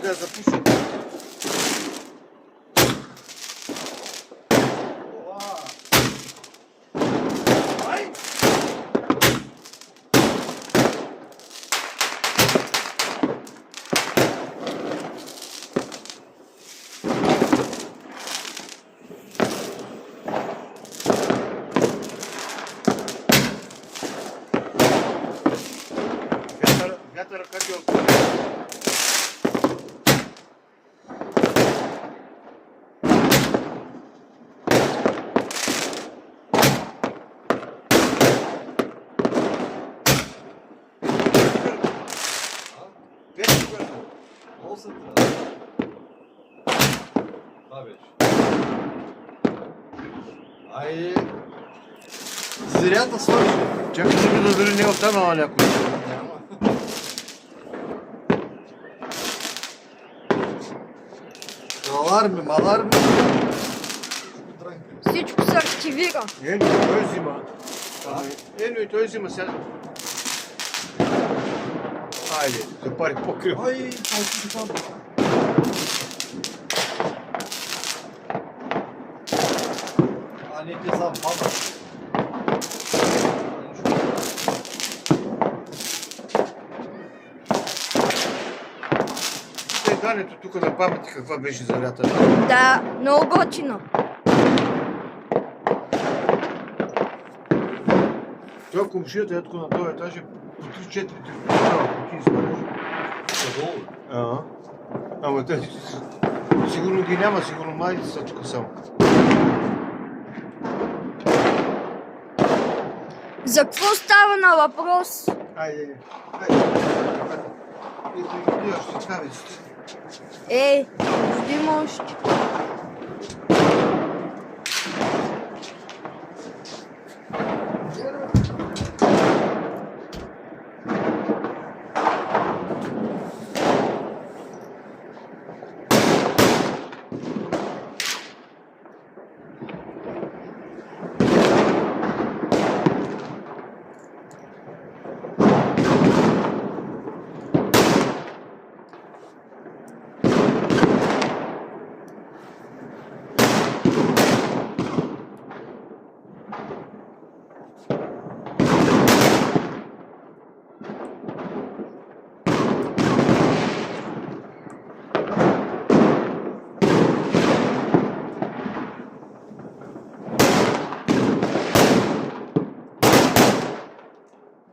сега запушим. Вятъра как е отворен. Това беше. Ай, зрята свърши. Чакай да видя дали не е останала някой. Няма. Аларми, маларми. Всичко се активира. Ено и той взима. Ено и той взима сега. Айде, запари покрива. Ай, малко там. А не те сам пада. Дането тук на памети каква беше зарята. Да, много готино. Той комшията е на този етаж е по 3-4 кутии изпареш. Надолу. Ага. Ама те сигурно ги няма, сигурно младите са тук само. За какво става на въпрос? Айде, айде. Ето и ще кажете. Ей, вижди мощ.